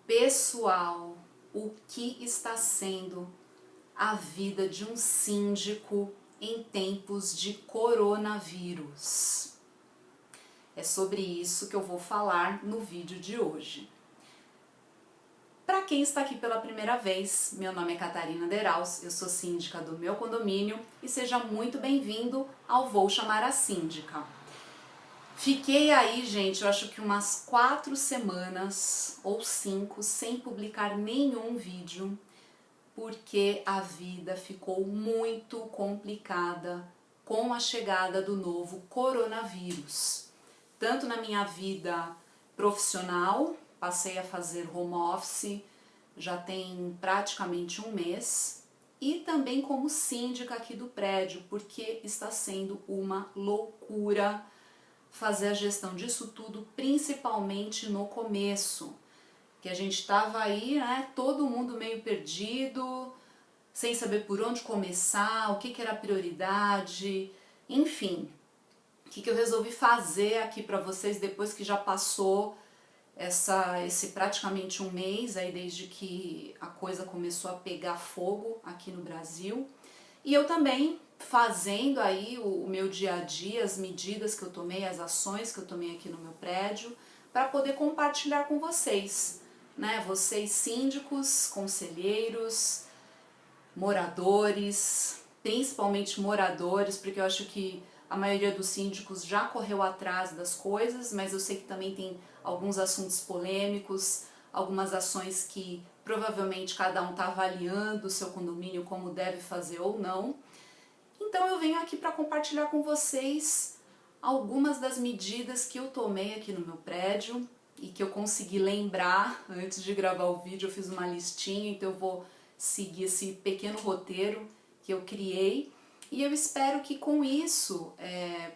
Pessoal, o que está sendo a vida de um síndico em tempos de coronavírus? É sobre isso que eu vou falar no vídeo de hoje. Para quem está aqui pela primeira vez, meu nome é Catarina Deraus, eu sou síndica do meu condomínio e seja muito bem-vindo ao Vou Chamar a Síndica. Fiquei aí, gente, eu acho que umas 4 semanas ou 5 sem publicar nenhum vídeo, porque a vida ficou muito complicada com a chegada do novo coronavírus. Tanto na minha vida profissional, passei a fazer home office já tem praticamente um mês, e também como síndica aqui do prédio, porque está sendo uma loucura fazer a gestão disso tudo, principalmente no começo, que a gente estava aí, né, todo mundo meio perdido, sem saber por onde começar, o que era prioridade, enfim. O que eu resolvi fazer aqui para vocês depois que já passou esse praticamente um mês aí desde que a coisa começou a pegar fogo aqui no Brasil, e eu também fazendo aí o meu dia a dia, as medidas que eu tomei, as ações que eu tomei aqui no meu prédio, para poder compartilhar com vocês, né? Vocês síndicos, conselheiros, moradores, principalmente moradores, porque eu acho que a maioria dos síndicos já correu atrás das coisas, mas eu sei que também tem alguns assuntos polêmicos, algumas ações que provavelmente cada um está avaliando o seu condomínio como deve fazer ou não. Então eu venho aqui para compartilhar com vocês algumas das medidas que eu tomei aqui no meu prédio e que eu consegui lembrar antes de gravar o vídeo. Eu fiz uma listinha, então eu vou seguir esse pequeno roteiro que eu criei, e eu espero que com isso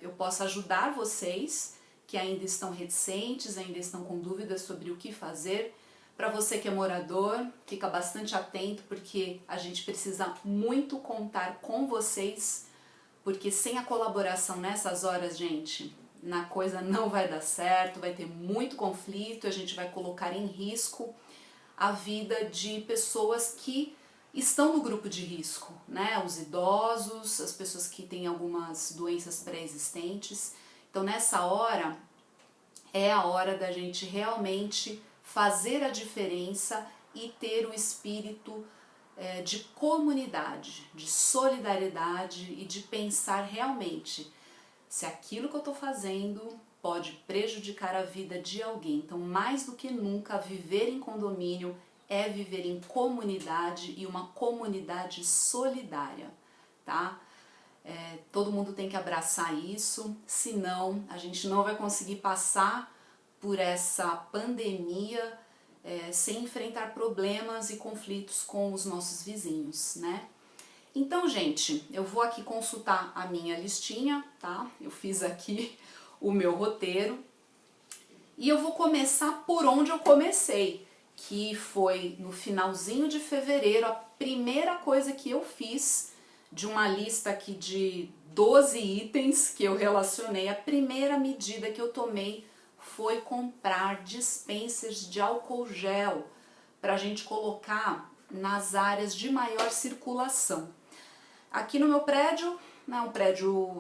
eu possa ajudar vocês que ainda estão reticentes, ainda estão com dúvidas sobre o que fazer. Para você que é morador, fica bastante atento, porque a gente precisa muito contar com vocês, porque sem a colaboração nessas horas, gente, a coisa não vai dar certo, vai ter muito conflito, a gente vai colocar em risco a vida de pessoas que estão no grupo de risco, né? Os idosos, as pessoas que têm algumas doenças pré-existentes. Então nessa hora, é a hora da gente realmente fazer a diferença e ter o espírito de comunidade, de solidariedade e de pensar realmente se aquilo que eu estou fazendo pode prejudicar a vida de alguém. Então, mais do que nunca, viver em condomínio é viver em comunidade, e uma comunidade solidária, tá? Todo mundo tem que abraçar isso, senão a gente não vai conseguir passar por essa pandemia sem enfrentar problemas e conflitos com os nossos vizinhos, né? Então, gente, eu vou aqui consultar a minha listinha, tá? Eu fiz aqui o meu roteiro e eu vou começar por onde eu comecei, que foi no finalzinho de fevereiro. A primeira coisa que eu fiz de uma lista aqui de 12 itens que eu relacionei, a primeira medida que eu tomei foi comprar dispensers de álcool gel para a gente colocar nas áreas de maior circulação. Aqui no meu prédio, né,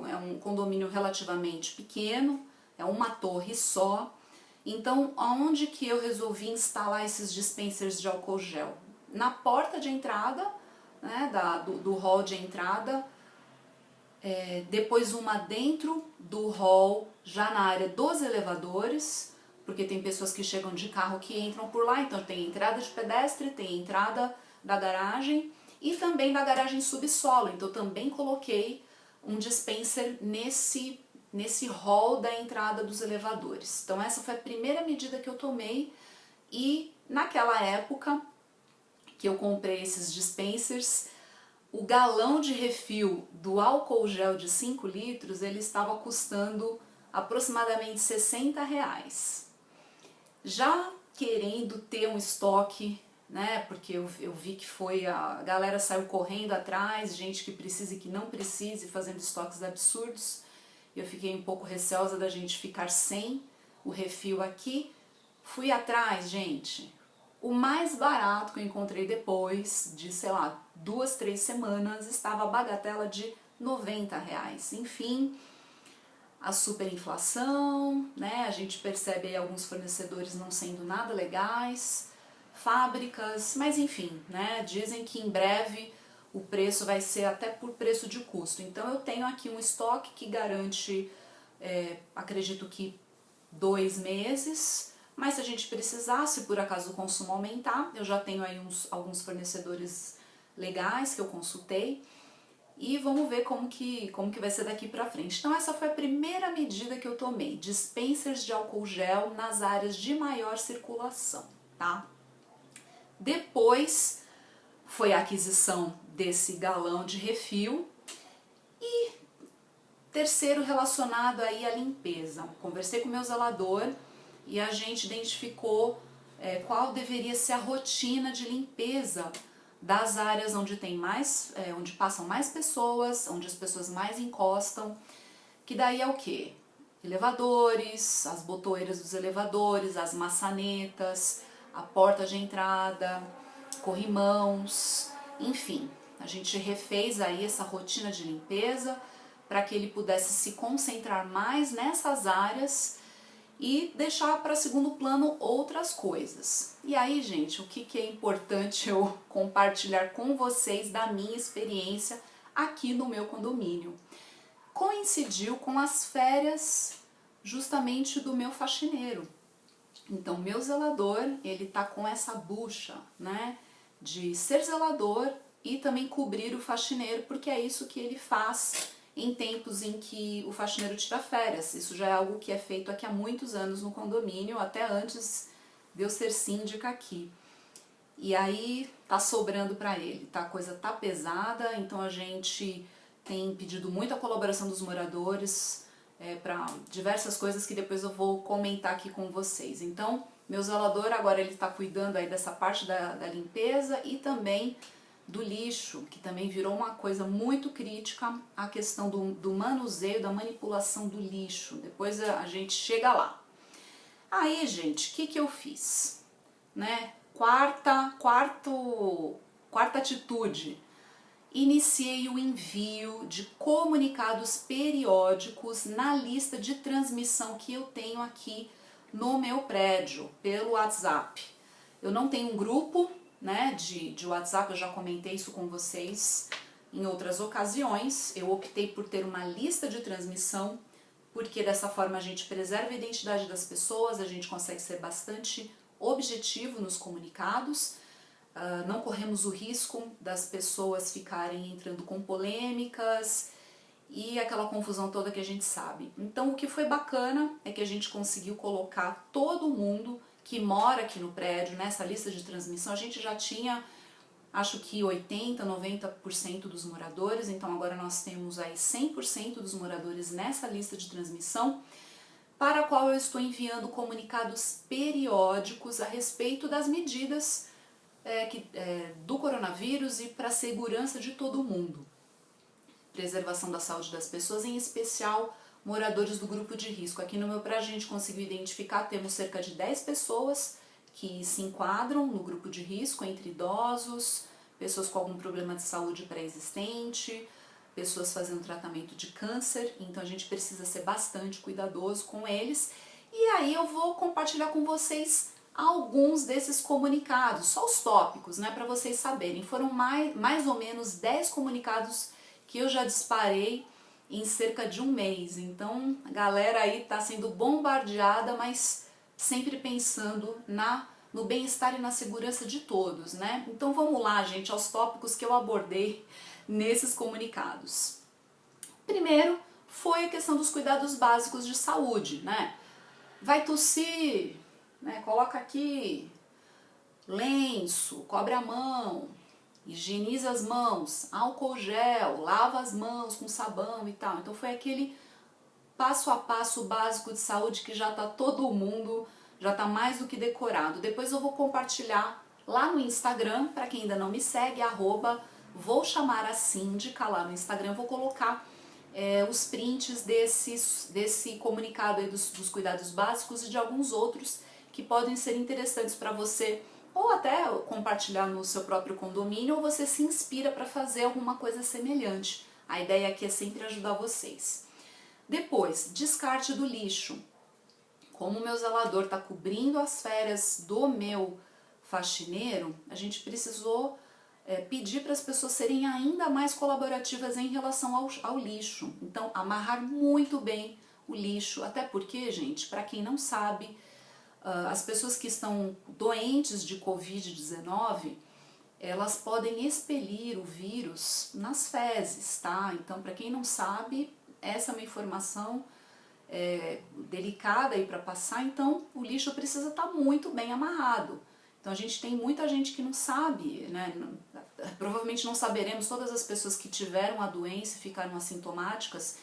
é um condomínio relativamente pequeno, é uma torre só. Então, aonde que eu resolvi instalar esses dispensers de álcool gel? Na porta de entrada, né, do hall de entrada, depois uma dentro do hall, já na área dos elevadores, porque tem pessoas que chegam de carro que entram por lá, então tem entrada de pedestre, tem entrada da garagem e também da garagem subsolo. Então também coloquei um dispenser nesse hall da entrada dos elevadores. Então essa foi a primeira medida que eu tomei, e naquela época que eu comprei esses dispensers, o galão de refil do álcool gel de 5 litros, ele estava custando aproximadamente R$60. Já querendo ter um estoque, né, porque eu vi que a galera saiu correndo atrás, gente que precisa e que não precise, fazendo estoques absurdos. Eu fiquei um pouco receosa da gente ficar sem o refil aqui. Fui atrás, gente, O mais barato que eu encontrei depois de, sei lá, 2, 3 semanas, estava a bagatela de R$ 90. Enfim, a superinflação, né? A gente percebe aí alguns fornecedores não sendo nada legais, fábricas, mas enfim, né? Dizem que em breve o preço vai ser até por preço de custo. Então eu tenho aqui um estoque que garante, acredito que 2 meses, mas se a gente precisar, se por acaso o consumo aumentar, eu já tenho aí alguns fornecedores legais que eu consultei e vamos ver como que vai ser daqui pra frente. Então essa foi a primeira medida que eu tomei, dispensers de álcool gel nas áreas de maior circulação, tá? Depois foi a aquisição desse galão de refil e terceiro relacionado aí à limpeza. Conversei com o meu zelador e a gente identificou qual deveria ser a rotina de limpeza das áreas onde tem mais, onde passam mais pessoas, onde as pessoas mais encostam, que daí é o quê? Elevadores, as botoeiras dos elevadores, as maçanetas, a porta de entrada, corrimãos, enfim, a gente refez aí essa rotina de limpeza para que ele pudesse se concentrar mais nessas áreas e deixar para segundo plano outras coisas. E aí, gente, o que é importante eu compartilhar com vocês da minha experiência aqui no meu condomínio? Coincidiu com as férias justamente do meu faxineiro. Então, meu zelador, ele tá com essa bucha, né, de ser zelador e também cobrir o faxineiro, porque é isso que ele faz em tempos em que o faxineiro tira férias. Isso já é algo que é feito aqui há muitos anos no condomínio, até antes de eu ser síndica aqui. E aí tá sobrando para ele, tá? A coisa tá pesada, então a gente tem pedido muito a colaboração dos moradores para diversas coisas que depois eu vou comentar aqui com vocês. Então, meu zelador agora ele tá cuidando aí dessa parte da limpeza e também do lixo, que também virou uma coisa muito crítica, a questão do manuseio, da manipulação do lixo. Depois a gente chega lá. Aí, gente, o que eu fiz? Né? Quarta atitude. Iniciei o envio de comunicados periódicos na lista de transmissão que eu tenho aqui no meu prédio, pelo WhatsApp. Eu não tenho um grupo, né, de WhatsApp, eu já comentei isso com vocês em outras ocasiões. Eu optei por ter uma lista de transmissão, porque dessa forma a gente preserva a identidade das pessoas, a gente consegue ser bastante objetivo nos comunicados, não corremos o risco das pessoas ficarem entrando com polêmicas e aquela confusão toda que a gente sabe. Então o que foi bacana é que a gente conseguiu colocar todo mundo que mora aqui no prédio nessa lista de transmissão. A gente já tinha, acho que 80, 90% dos moradores, então agora nós temos aí 100% dos moradores nessa lista de transmissão, para a qual eu estou enviando comunicados periódicos a respeito das medidas do coronavírus e para a segurança de todo mundo. Preservação da saúde das pessoas, em especial moradores do grupo de risco. Aqui no meu prédio a gente conseguiu identificar, temos cerca de 10 pessoas que se enquadram no grupo de risco, entre idosos, pessoas com algum problema de saúde pré-existente, pessoas fazendo tratamento de câncer, então a gente precisa ser bastante cuidadoso com eles. E aí eu vou compartilhar com vocês alguns desses comunicados, só os tópicos, né, para vocês saberem. Foram mais ou menos 10 comunicados que eu já disparei em cerca de um mês. Então a galera aí tá sendo bombardeada, mas sempre pensando no bem-estar e na segurança de todos, né? Então vamos lá, gente, aos tópicos que eu abordei nesses comunicados. Primeiro foi a questão dos cuidados básicos de saúde, né? Vai tossir, né? Coloca aqui lenço, cobre a mão, higieniza as mãos, álcool gel, lava as mãos com sabão e tal. Então foi aquele passo a passo básico de saúde que já está todo mundo, já está mais do que decorado. Depois eu vou compartilhar lá no Instagram, para quem ainda não me segue, @vou chamar a síndica lá no Instagram. Eu vou colocar os prints desse comunicado aí dos cuidados básicos e de alguns outros que podem ser interessantes para você ou até compartilhar no seu próprio condomínio, ou você se inspira para fazer alguma coisa semelhante. A ideia aqui é sempre ajudar vocês. Depois, descarte do lixo. Como o meu zelador está cobrindo as férias do meu faxineiro, a gente precisou pedir para as pessoas serem ainda mais colaborativas em relação ao lixo. Então, amarrar muito bem o lixo, até porque, gente, para quem não sabe, as pessoas que estão doentes de Covid-19, elas podem expelir o vírus nas fezes, tá? Então, para quem não sabe, essa é uma informação delicada aí para passar, então o lixo precisa estar muito bem amarrado. Então a gente tem muita gente que não sabe, né? Provavelmente não saberemos todas as pessoas que tiveram a doença e ficaram assintomáticas.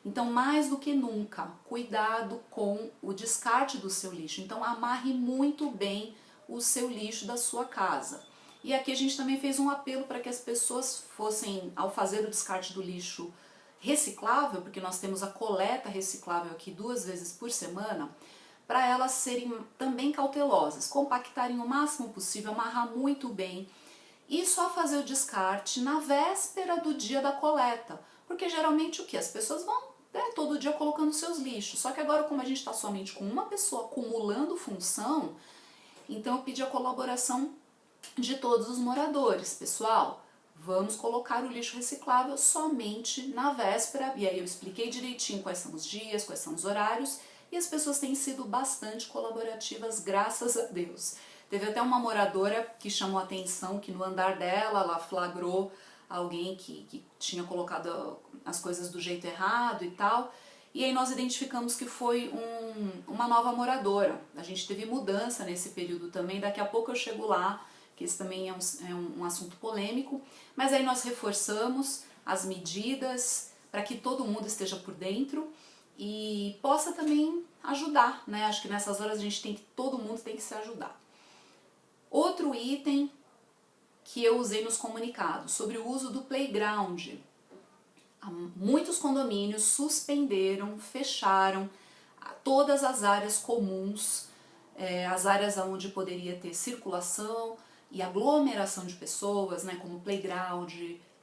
Então, mais do que nunca, cuidado com o descarte do seu lixo. Então, amarre muito bem o seu lixo da sua casa. E aqui a gente também fez um apelo para que as pessoas fossem, ao fazer o descarte do lixo reciclável, porque nós temos a coleta reciclável aqui 2 vezes por semana, para elas serem também cautelosas, compactarem o máximo possível, amarrar muito bem e só fazer o descarte na véspera do dia da coleta, porque geralmente o que? As pessoas vão todo dia colocando seus lixos, só que agora como a gente está somente com uma pessoa acumulando função, então eu pedi a colaboração de todos os moradores. Pessoal, vamos colocar o lixo reciclável somente na véspera, e aí eu expliquei direitinho quais são os dias, quais são os horários, e as pessoas têm sido bastante colaborativas, graças a Deus. Teve até uma moradora que chamou a atenção que no andar dela, ela flagrou alguém que tinha colocado as coisas do jeito errado e tal, e aí nós identificamos que foi uma nova moradora. A gente teve mudança nesse período também, daqui a pouco eu chego lá, que esse também é um assunto polêmico, mas aí nós reforçamos as medidas para que todo mundo esteja por dentro e possa também ajudar, né? Acho que nessas horas todo mundo tem que se ajudar. Outro item que eu usei nos comunicados, sobre o uso do playground. Muitos condomínios suspenderam, fecharam todas as áreas comuns, as áreas onde poderia ter circulação e aglomeração de pessoas, né, como playground,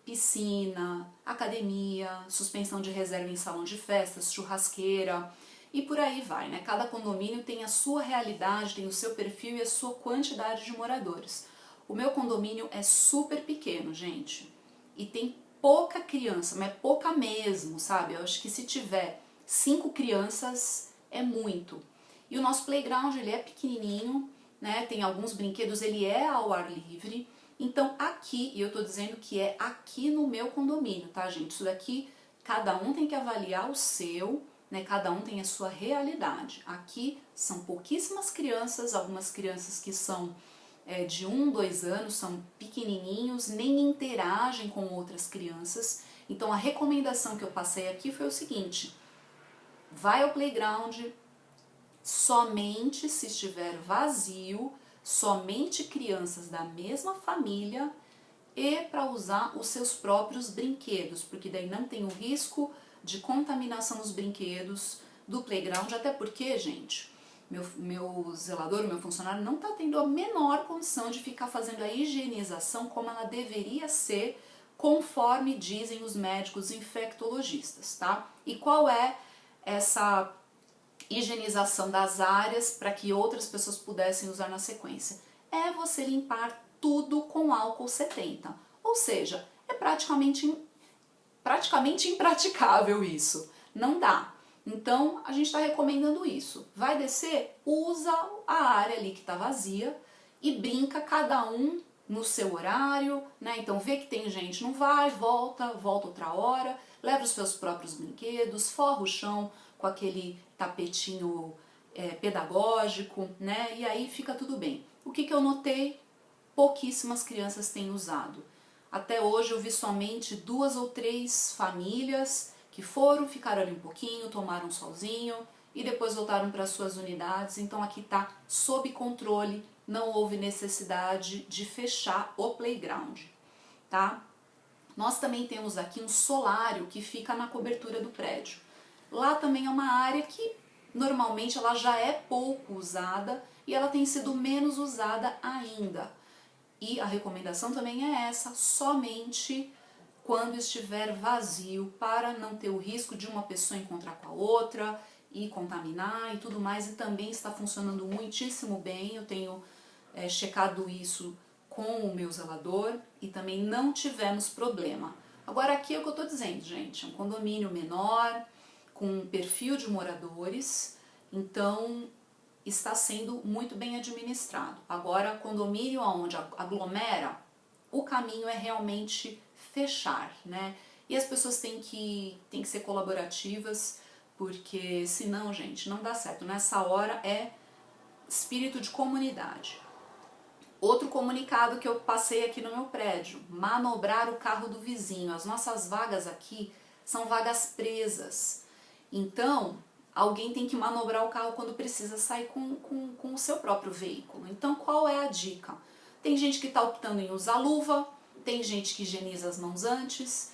piscina, academia, suspensão de reserva em salão de festas, churrasqueira e por aí vai, né? Cada condomínio tem a sua realidade, tem o seu perfil e a sua quantidade de moradores. O meu condomínio é super pequeno, gente, e tem pouca criança, mas pouca mesmo, sabe? Eu acho que se tiver 5 crianças é muito. E o nosso playground, ele é pequenininho, né? Tem alguns brinquedos, ele é ao ar livre. Então aqui, e eu tô dizendo que é aqui no meu condomínio, tá, gente? Isso daqui, cada um tem que avaliar o seu, né? Cada um tem a sua realidade. Aqui são pouquíssimas crianças, algumas crianças que são de 1, 2 anos, são pequenininhos, nem interagem com outras crianças. Então a recomendação que eu passei aqui foi o seguinte: vai ao playground somente se estiver vazio, somente crianças da mesma família e para usar os seus próprios brinquedos, porque daí não tem o risco de contaminação nos brinquedos do playground, até porque, gente, meu zelador, o meu funcionário não está tendo a menor condição de ficar fazendo a higienização como ela deveria ser, conforme dizem os médicos infectologistas, tá? E qual é essa higienização das áreas para que outras pessoas pudessem usar na sequência? É você limpar tudo com álcool 70, ou seja, é praticamente impraticável isso, não dá. Então, a gente está recomendando isso. Vai descer? Usa a área ali que está vazia e brinca cada um no seu horário, né? Então, vê que tem gente, não vai, volta outra hora, leva os seus próprios brinquedos, forra o chão com aquele tapetinho pedagógico, né? E aí fica tudo bem. O que eu notei? Pouquíssimas crianças têm usado. Até hoje eu vi somente 2 ou 3 famílias que foram, ficaram ali um pouquinho, tomaram um solzinho e depois voltaram para suas unidades. Então aqui está sob controle, não houve necessidade de fechar o playground, tá? Nós também temos aqui um solário que fica na cobertura do prédio. Lá também é uma área que normalmente ela já é pouco usada, e ela tem sido menos usada ainda. E a recomendação também é essa, somente quando estiver vazio, para não ter o risco de uma pessoa encontrar com a outra e contaminar e tudo mais, e também está funcionando muitíssimo bem. Eu tenho checado isso com o meu zelador e também não tivemos problema. Agora aqui é o que eu estou dizendo, gente, é um condomínio menor, com um perfil de moradores, então está sendo muito bem administrado. Agora, condomínio onde aglomera, o caminho é realmente fechar, né? E as pessoas têm que ser colaborativas, porque senão, gente, não dá certo. Nessa hora é espírito de comunidade. Outro comunicado que eu passei aqui no meu prédio: manobrar o carro do vizinho. As nossas vagas aqui são vagas presas. Então, alguém tem que manobrar o carro quando precisa sair com o seu próprio veículo. Então, qual é a dica? Tem gente que está optando em usar luva, tem gente que higieniza as mãos antes,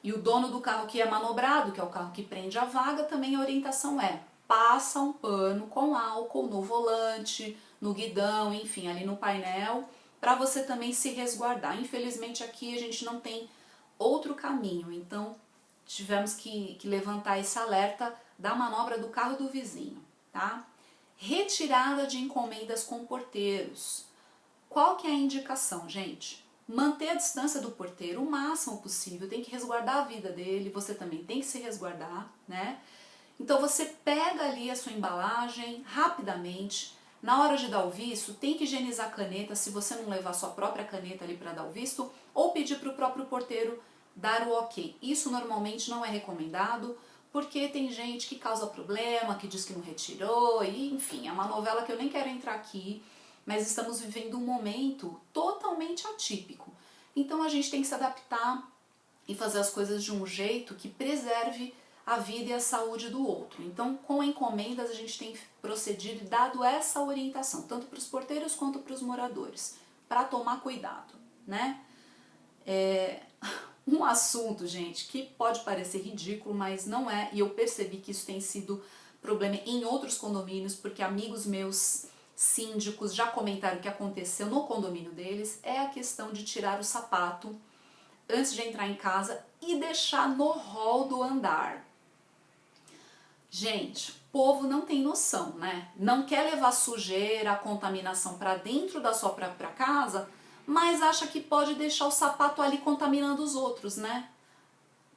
e o dono do carro que é manobrado, que é o carro que prende a vaga, também a orientação é: passa um pano com álcool no volante, no guidão, enfim, ali no painel, para você também se resguardar. Infelizmente aqui a gente não tem outro caminho, então tivemos que levantar esse alerta da manobra do carro do vizinho, tá? Retirada de encomendas com porteiros. Qual que é a indicação, gente? Manter a distância do porteiro o máximo possível, tem que resguardar a vida dele, você também tem que se resguardar, né? Então você pega ali a sua embalagem rapidamente, na hora de dar o visto, tem que higienizar a caneta, se você não levar sua própria caneta ali para dar o visto, ou pedir para o próprio porteiro dar o ok. Isso normalmente não é recomendado, porque tem gente que causa problema, que diz que não retirou, e enfim, é uma novela que eu nem quero entrar aqui, mas estamos vivendo um momento totalmente atípico. Então a gente tem que se adaptar e fazer as coisas de um jeito que preserve a vida e a saúde do outro. Então, com encomendas, a gente tem procedido e dado essa orientação, tanto para os porteiros quanto para os moradores, para tomar cuidado, né? Um assunto, gente, que pode parecer ridículo, mas não é, e eu percebi que isso tem sido problema em outros condomínios, porque amigos meus síndicos já comentaram que aconteceu no condomínio deles, é a questão de tirar o sapato antes de entrar em casa e deixar no hall do andar. Gente, o povo não tem noção, né? Não quer levar sujeira, contaminação para dentro da sua própria casa, mas acha que pode deixar o sapato ali contaminando os outros, né?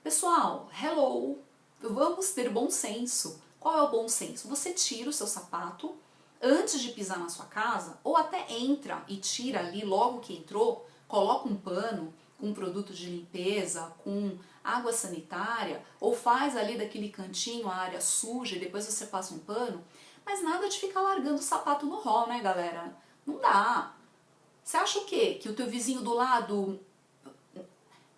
Pessoal, hello, vamos ter bom senso. Qual é o bom senso? Você tira o seu sapato antes de pisar na sua casa, ou até entra e tira ali logo que entrou, coloca um pano com um produto de limpeza, com água sanitária, ou faz ali daquele cantinho a área suja e depois você passa um pano, mas nada de ficar largando o sapato no hall, né, galera? Não dá. Você acha o quê? Que o teu vizinho do lado...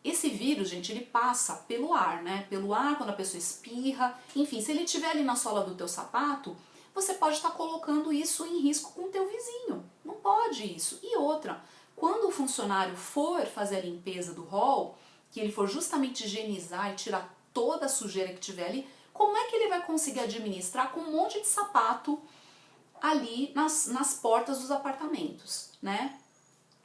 Esse vírus, gente, ele passa pelo ar, né? Pelo ar, quando a pessoa espirra, enfim, se ele estiver ali na sola do teu sapato, você pode estar colocando isso em risco com o teu vizinho. Não pode isso. E outra, quando o funcionário for fazer a limpeza do hall, que ele for justamente higienizar e tirar toda a sujeira que tiver ali, como é que ele vai conseguir administrar com um monte de sapato ali nas portas dos apartamentos, né?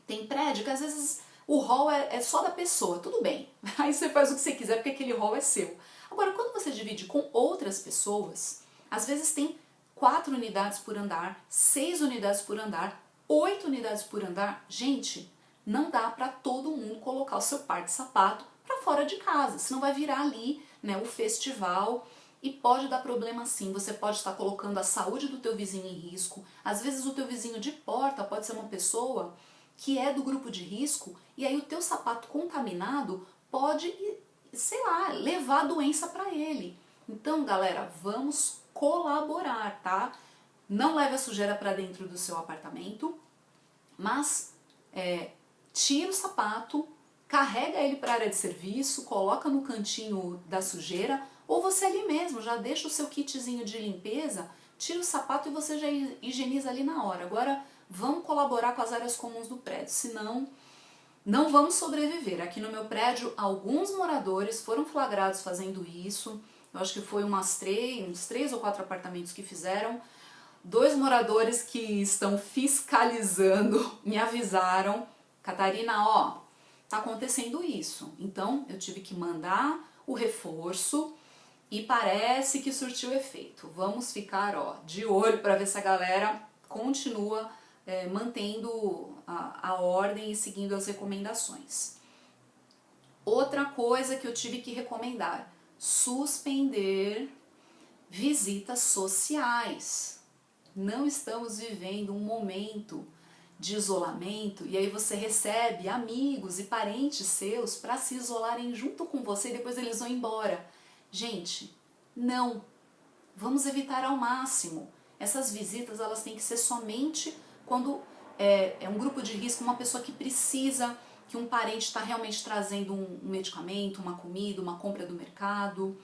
Tem prédio que às vezes o hall é só da pessoa, tudo bem. Aí você faz o que você quiser porque aquele hall é seu. Agora, quando você divide com outras pessoas, às vezes tem 4 unidades por andar, 6 unidades por andar, 8 unidades por andar. Gente, não dá para todo mundo colocar o seu par de sapato para fora de casa, senão vai virar ali, né, o festival e pode dar problema sim. Você pode estar colocando a saúde do teu vizinho em risco. Às vezes o teu vizinho de porta pode ser uma pessoa que é do grupo de risco e aí o teu sapato contaminado pode, sei lá, levar a doença para ele. Então, galera, vamos colaborar, tá? Não leve a sujeira para dentro do seu apartamento, mas tira o sapato, carrega ele para a área de serviço, coloca no cantinho da sujeira, ou você ali mesmo já deixa o seu kitzinho de limpeza, tira o sapato e você já higieniza ali na hora. Agora, vamos colaborar com as áreas comuns do prédio, senão não vamos sobreviver. Aqui no meu prédio, alguns moradores foram flagrados fazendo isso. Eu acho que foi uns 3 ou 4 apartamentos que fizeram. 2 moradores que estão fiscalizando me avisaram, Catarina, ó, tá acontecendo isso. Então eu tive que mandar o reforço e parece que surtiu efeito. Vamos ficar, ó, de olho para ver se a galera continua mantendo a ordem e seguindo as recomendações. Outra coisa que eu tive que recomendar, suspender visitas sociais. Não estamos vivendo um momento de isolamento e aí você recebe amigos e parentes seus para se isolarem junto com você e depois eles vão embora. Gente, não. Vamos evitar ao máximo. Essas visitas elas têm que ser somente quando é um grupo de risco, uma pessoa que precisa, que um parente está realmente trazendo um medicamento, uma comida, uma compra do mercado,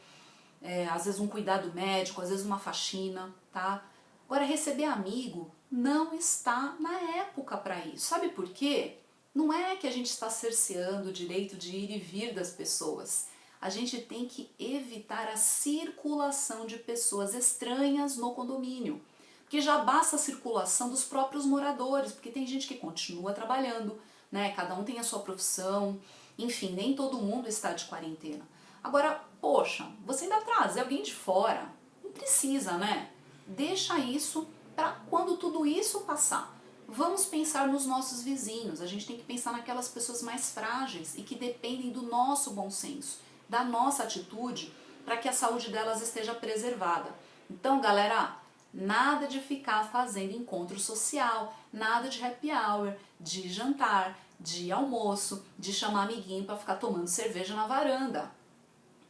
às vezes um cuidado médico, às vezes uma faxina, tá? Agora, receber amigo não está na época para isso. Sabe por quê? Não é que a gente está cerceando o direito de ir e vir das pessoas. A gente tem que evitar a circulação de pessoas estranhas no condomínio. Porque já basta a circulação dos próprios moradores, porque tem gente que continua trabalhando, né? Cada um tem a sua profissão, enfim, nem todo mundo está de quarentena. Agora, poxa, você ainda trazer alguém de fora, não precisa, né? Deixa isso para quando tudo isso passar. Vamos pensar nos nossos vizinhos, a gente tem que pensar naquelas pessoas mais frágeis e que dependem do nosso bom senso, da nossa atitude, para que a saúde delas esteja preservada. Então, galera, nada de ficar fazendo encontro social, nada de happy hour, de jantar, de almoço, de chamar amiguinho para ficar tomando cerveja na varanda.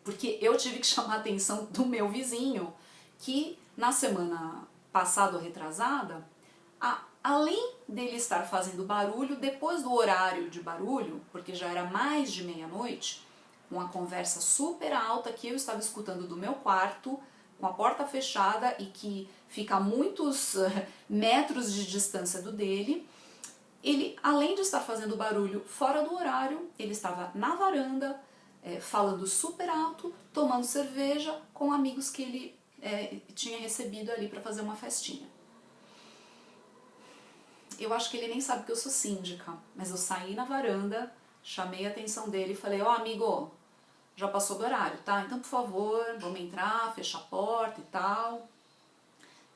Porque eu tive que chamar a atenção do meu vizinho, que na semana passada ou retrasada, além dele estar fazendo barulho, depois do horário de barulho, porque já era mais de meia-noite, uma conversa super alta que eu estava escutando do meu quarto, com a porta fechada e que fica a muitos metros de distância do dele, ele, além de estar fazendo barulho fora do horário, ele estava na varanda, falando super alto, tomando cerveja com amigos que ele tinha recebido ali para fazer uma festinha. Eu acho que ele nem sabe que eu sou síndica, mas eu saí na varanda, chamei a atenção dele e falei, ó, amigo, já passou do horário, tá? Então, por favor, vamos entrar, fechar a porta e tal.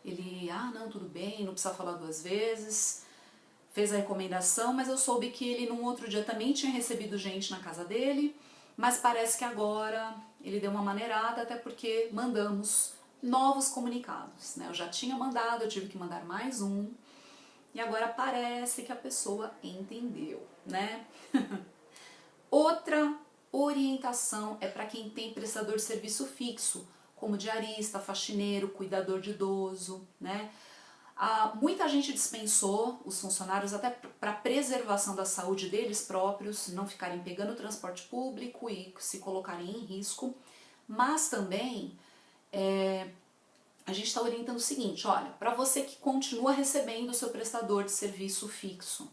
Ele, não, tudo bem, não precisa falar 2 vezes. Fez a recomendação, mas eu soube que ele num outro dia também tinha recebido gente na casa dele, mas parece que agora ele deu uma maneirada, até porque mandamos novos comunicados, né? Eu já tinha mandado, eu tive que mandar mais um, e agora parece que a pessoa entendeu, né? Outra orientação é para quem tem prestador de serviço fixo, como diarista, faxineiro, cuidador de idoso, né? Muita gente dispensou os funcionários até para preservação da saúde deles próprios, não ficarem pegando o transporte público e se colocarem em risco, mas também a gente está orientando o seguinte, olha, para você que continua recebendo o seu prestador de serviço fixo,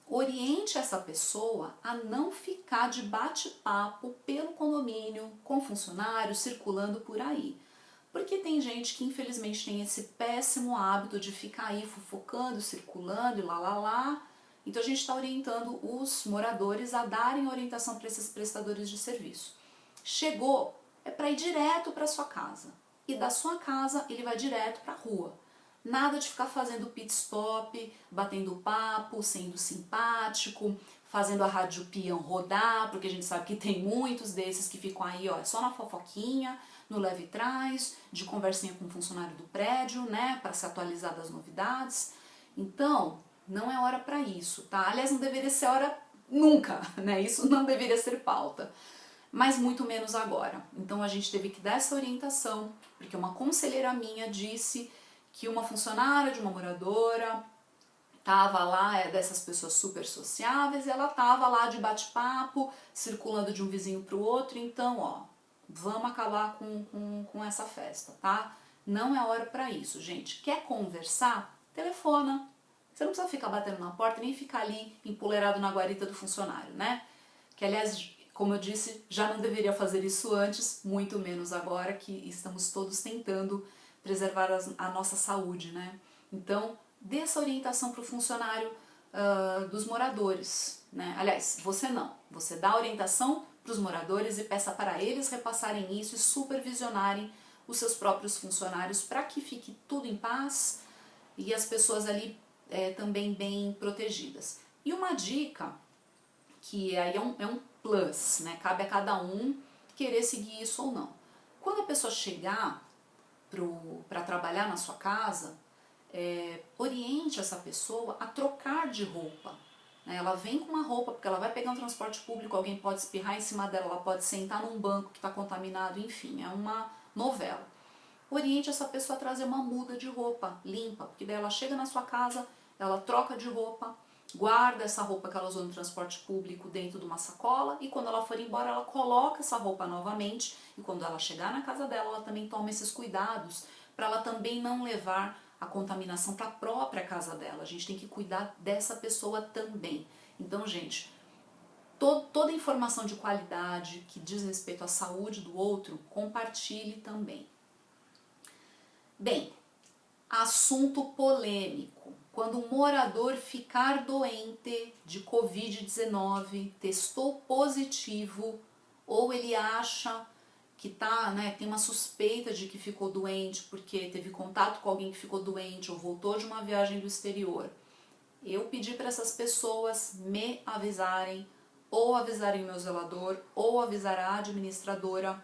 oriente essa pessoa a não ficar de bate-papo pelo condomínio, com funcionários, circulando por aí. Porque tem gente que infelizmente tem esse péssimo hábito de ficar aí fofocando, circulando e lá. Então a gente está orientando os moradores a darem orientação para esses prestadores de serviço. Chegou, é para ir direto para sua casa. E da sua casa ele vai direto para a rua. Nada de ficar fazendo pit stop, batendo papo, sendo simpático, fazendo a rádio peão rodar, porque a gente sabe que tem muitos desses que ficam aí, ó, só na fofoquinha, no leve e trás, de conversinha com o funcionário do prédio, né, para se atualizar das novidades. Então, não é hora para isso, tá? Aliás, não deveria ser hora nunca, né? Isso não deveria ser pauta, mas muito menos agora. Então a gente teve que dar essa orientação, porque uma conselheira minha disse que uma funcionária de uma moradora estava lá, dessas pessoas super sociáveis, e ela estava lá de bate-papo, circulando de um vizinho para o outro. Então, ó, vamos acabar com essa festa, tá? Não é hora para isso, gente. Quer conversar? Telefona. Você não precisa ficar batendo na porta, nem ficar ali empoleirado na guarita do funcionário, né? Que, aliás, como eu disse, já não deveria fazer isso antes, muito menos agora que estamos todos tentando preservar a nossa saúde, né? Então, dê essa orientação para o funcionário dos moradores, né? Aliás, você dá a orientação para os moradores e peça para eles repassarem isso e supervisionarem os seus próprios funcionários para que fique tudo em paz e as pessoas ali também bem protegidas. E uma dica, que aí é um plus, né? Cabe a cada um querer seguir isso ou não. Quando a pessoa chegar para trabalhar na sua casa, oriente essa pessoa a trocar de roupa. Né? Ela vem com uma roupa, porque ela vai pegar um transporte público, alguém pode espirrar em cima dela, ela pode sentar num banco que está contaminado, enfim, é uma novela. Oriente essa pessoa a trazer uma muda de roupa limpa, porque daí ela chega na sua casa, ela troca de roupa, guarda essa roupa que ela usou no transporte público dentro de uma sacola e quando ela for embora ela coloca essa roupa novamente e quando ela chegar na casa dela ela também toma esses cuidados para ela também não levar a contaminação para a própria casa dela. A gente tem que cuidar dessa pessoa também. Então, gente, toda informação de qualidade que diz respeito à saúde do outro, compartilhe também. Bem, assunto polêmico. Quando um morador ficar doente de Covid-19, testou positivo, ou ele acha que tem uma suspeita de que ficou doente porque teve contato com alguém que ficou doente ou voltou de uma viagem do exterior, eu pedi para essas pessoas me avisarem, ou avisarem o meu zelador, ou avisar a administradora,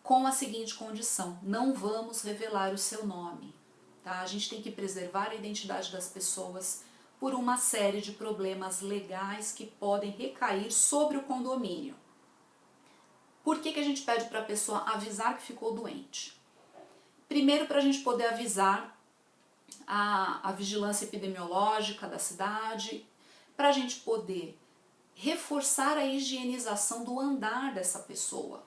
com a seguinte condição: não vamos revelar o seu nome. Tá? A gente tem que preservar a identidade das pessoas por uma série de problemas legais que podem recair sobre o condomínio. Por que a gente pede para a pessoa avisar que ficou doente? Primeiro, para a gente poder avisar a vigilância epidemiológica da cidade, para a gente poder reforçar a higienização do andar dessa pessoa.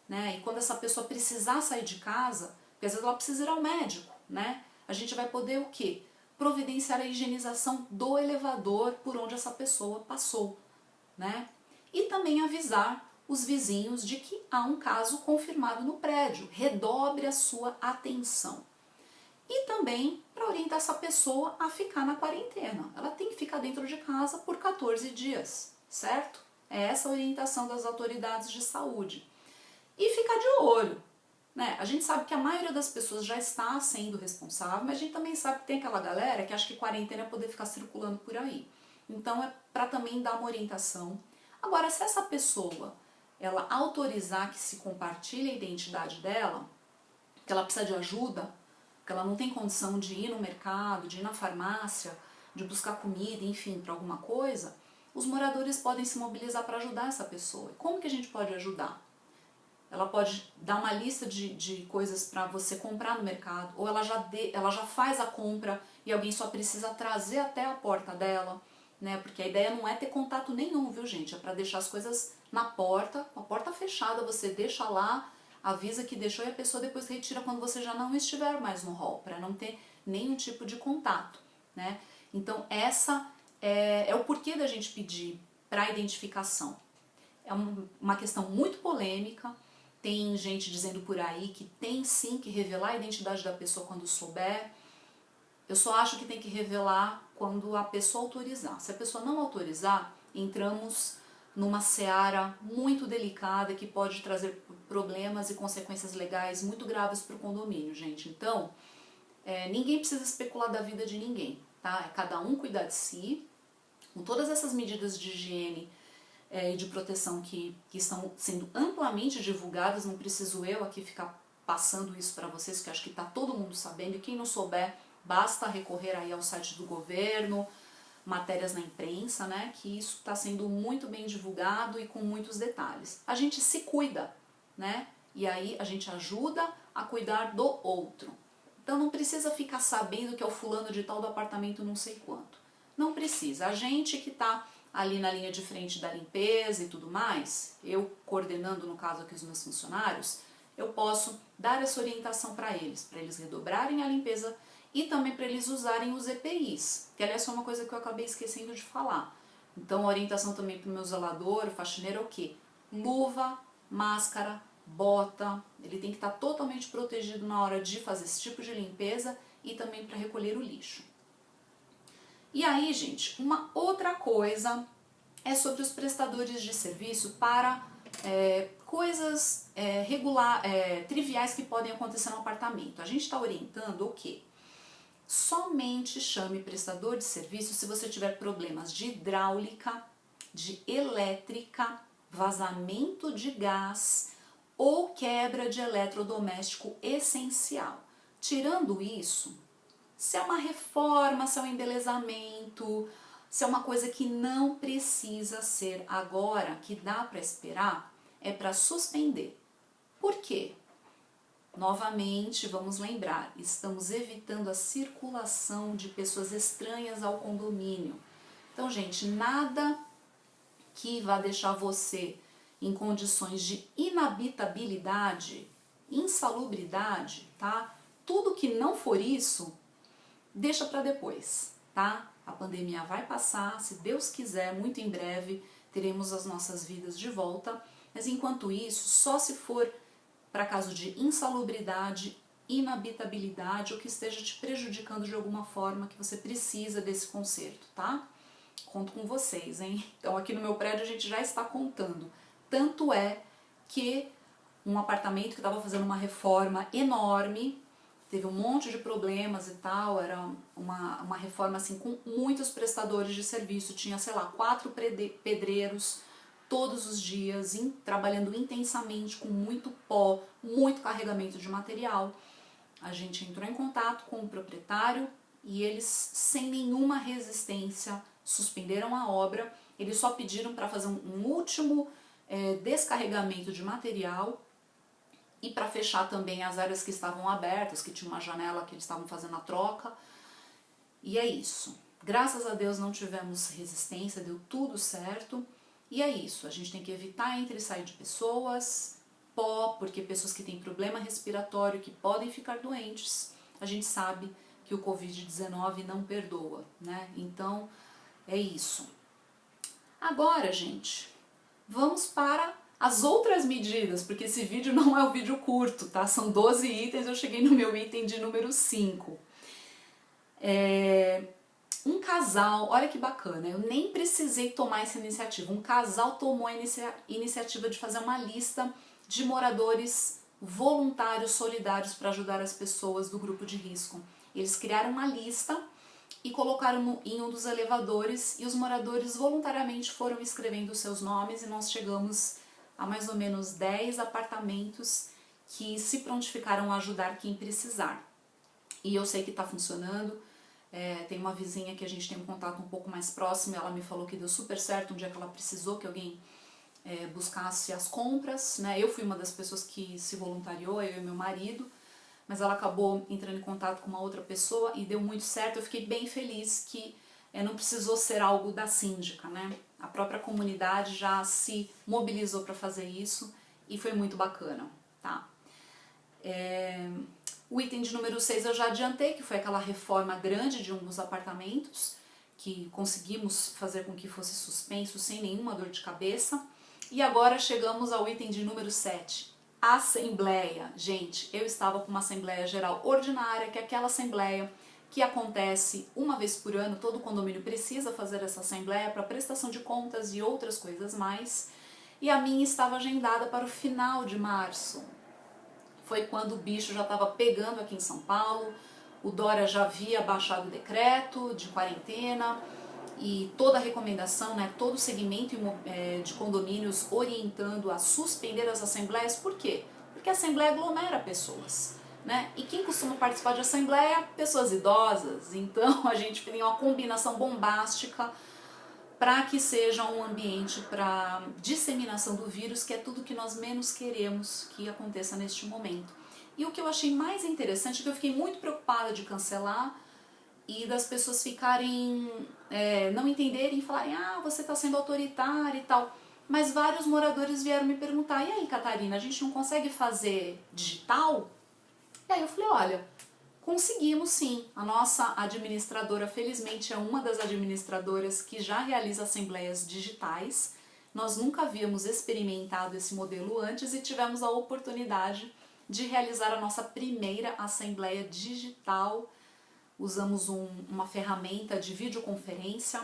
Né? E quando essa pessoa precisar sair de casa, porque às vezes ela precisa ir ao médico, né? A gente vai poder o quê? Providenciar a higienização do elevador por onde essa pessoa passou, né? E também avisar os vizinhos de que há um caso confirmado no prédio, redobre a sua atenção. E também para orientar essa pessoa a ficar na quarentena. Ela tem que ficar dentro de casa por 14 dias, certo? É essa a orientação das autoridades de saúde. E ficar de olho. Né? A gente sabe que a maioria das pessoas já está sendo responsável, mas a gente também sabe que tem aquela galera que acha que quarentena é poder ficar circulando por aí. Então é para também dar uma orientação. Agora, se essa pessoa ela autorizar que se compartilhe a identidade dela, que ela precisa de ajuda, que ela não tem condição de ir no mercado, de ir na farmácia, de buscar comida, enfim, para alguma coisa, os moradores podem se mobilizar para ajudar essa pessoa. E como que a gente pode ajudar? Ela pode dar uma lista de coisas para você comprar no mercado, ou ela já faz a compra e alguém só precisa trazer até a porta dela, né? Porque a ideia não é ter contato nenhum, viu, gente? É para deixar as coisas na porta, com a porta fechada, você deixa lá, avisa que deixou e a pessoa depois retira quando você já não estiver mais no hall, para não ter nenhum tipo de contato, né? Então essa é o porquê da gente pedir para identificação. É uma questão muito polêmica. Tem gente dizendo por aí que tem sim que revelar a identidade da pessoa quando souber. Eu só acho que tem que revelar quando a pessoa autorizar. Se a pessoa não autorizar, entramos numa seara muito delicada que pode trazer problemas e consequências legais muito graves para o condomínio, gente. Então, ninguém precisa especular da vida de ninguém, tá? É cada um cuidar de si, com todas essas medidas de higiene e de proteção que estão sendo amplamente divulgadas. Não preciso eu aqui ficar passando isso para vocês, que acho que está todo mundo sabendo, e quem não souber, basta recorrer aí ao site do governo, matérias na imprensa, né, que isso está sendo muito bem divulgado e com muitos detalhes. A gente se cuida, né, e aí a gente ajuda a cuidar do outro. Então não precisa ficar sabendo que é o fulano de tal do apartamento não sei quanto. Não precisa. A gente que está ali na linha de frente da limpeza e tudo mais, eu coordenando no caso aqui os meus funcionários, eu posso dar essa orientação para eles redobrarem a limpeza e também para eles usarem os EPIs, que aliás foi uma coisa que eu acabei esquecendo de falar. Então a orientação também para o meu zelador, o faxineiro é o quê? Luva, máscara, bota, ele tem que estar totalmente protegido na hora de fazer esse tipo de limpeza e também para recolher o lixo. E aí, gente, uma outra coisa é sobre os prestadores de serviço para coisas triviais que podem acontecer no apartamento. A gente está orientando o quê? Somente chame prestador de serviço se você tiver problemas de hidráulica, de elétrica, vazamento de gás ou quebra de eletrodoméstico essencial. Tirando isso, se é uma reforma, se é um embelezamento, se é uma coisa que não precisa ser agora, que dá para esperar, é para suspender. Por quê? Novamente, vamos lembrar, estamos evitando a circulação de pessoas estranhas ao condomínio. Então, gente, nada que vá deixar você em condições de inabitabilidade, insalubridade, tá? Tudo que não for isso, deixa para depois, tá? A pandemia vai passar, se Deus quiser, muito em breve teremos as nossas vidas de volta, mas enquanto isso, só se for para caso de insalubridade, inabitabilidade ou que esteja te prejudicando de alguma forma que você precisa desse conserto, tá? Conto com vocês, hein? Então aqui no meu prédio a gente já está contando. Tanto é que um apartamento que estava fazendo uma reforma enorme, teve um monte de problemas e tal, era uma reforma assim com muitos prestadores de serviço, tinha, sei lá, 4 pedreiros todos os dias, trabalhando intensamente com muito pó, muito carregamento de material. A gente entrou em contato com o proprietário e eles, sem nenhuma resistência, suspenderam a obra. Eles só pediram para fazer um último descarregamento de material e para fechar também as áreas que estavam abertas, que tinha uma janela que eles estavam fazendo a troca. E é isso. Graças a Deus não tivemos resistência, deu tudo certo. E é isso, a gente tem que evitar entrar e sair de pessoas, pó, porque pessoas que têm problema respiratório, que podem ficar doentes, a gente sabe que o Covid-19 não perdoa, né? Então, é isso. Agora, gente, vamos para as outras medidas, porque esse vídeo não é um vídeo curto, tá? São 12 itens, eu cheguei no meu item de número 5. Um casal, olha que bacana, eu nem precisei tomar essa iniciativa, um casal tomou a iniciativa de fazer uma lista de moradores voluntários solidários para ajudar as pessoas do grupo de risco. Eles criaram uma lista e colocaram em um dos elevadores e os moradores voluntariamente foram escrevendo os seus nomes e nós chegamos a mais ou menos 10 apartamentos que se prontificaram a ajudar quem precisar. E eu sei que está funcionando. Tem uma vizinha que a gente tem um contato um pouco mais próximo, ela me falou que deu super certo um dia que ela precisou que alguém buscasse as compras, né? Eu fui uma das pessoas que se voluntariou, eu e meu marido, mas ela acabou entrando em contato com uma outra pessoa e deu muito certo. Eu fiquei bem feliz que não precisou ser algo da síndica, né? A própria comunidade já se mobilizou para fazer isso e foi muito bacana, tá? O item de número 6 eu já adiantei, que foi aquela reforma grande de um dos apartamentos, que conseguimos fazer com que fosse suspenso sem nenhuma dor de cabeça. E agora chegamos ao item de número 7, assembleia. Gente, eu estava com uma assembleia geral ordinária, que é aquela assembleia que acontece uma vez por ano, todo condomínio precisa fazer essa assembleia para prestação de contas e outras coisas mais. E a minha estava agendada para o final de março. Foi quando o bicho já estava pegando aqui em São Paulo, o Dória já havia baixado o decreto de quarentena e toda a recomendação, né, todo o segmento de condomínios orientando a suspender as assembleias. Por quê? Porque a assembleia aglomera pessoas, né? E quem costuma participar de assembleia? Pessoas idosas. Então a gente tem uma combinação bombástica para que seja um ambiente para disseminação do vírus, que é tudo que nós menos queremos que aconteça neste momento. E o que eu achei mais interessante é que eu fiquei muito preocupada de cancelar e das pessoas ficarem, não entenderem e falarem, você está sendo autoritária e tal. Mas vários moradores vieram me perguntar, e aí, Catarina, a gente não consegue fazer digital? E aí eu falei, olha, conseguimos sim. A nossa administradora, felizmente, é uma das administradoras que já realiza assembleias digitais. Nós nunca havíamos experimentado esse modelo antes e tivemos a oportunidade de realizar a nossa primeira assembleia digital. Usamos uma ferramenta de videoconferência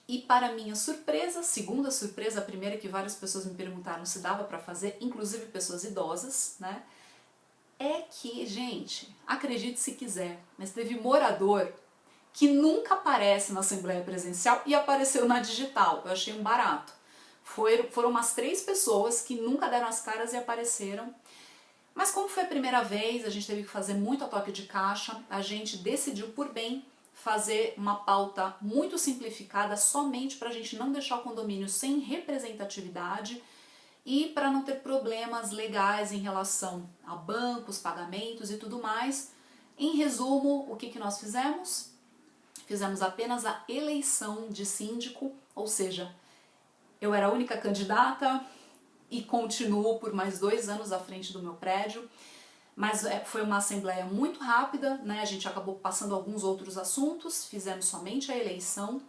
e, para minha surpresa, segunda surpresa, a primeira que várias pessoas me perguntaram se dava para fazer, inclusive pessoas idosas, né? É que, gente, acredite se quiser, mas teve morador que nunca aparece na assembleia presencial e apareceu na digital. Eu achei um barato. Foram umas 3 pessoas que nunca deram as caras e apareceram. Mas como foi a primeira vez, a gente teve que fazer muito a toque de caixa, a gente decidiu por bem fazer uma pauta muito simplificada somente para a gente não deixar o condomínio sem representatividade e para não ter problemas legais em relação a bancos, pagamentos e tudo mais. Em resumo, o que nós fizemos? Fizemos apenas a eleição de síndico, ou seja, eu era a única candidata e continuo por mais 2 anos à frente do meu prédio, mas foi uma assembleia muito rápida, né? A gente acabou passando alguns outros assuntos, fizemos somente a eleição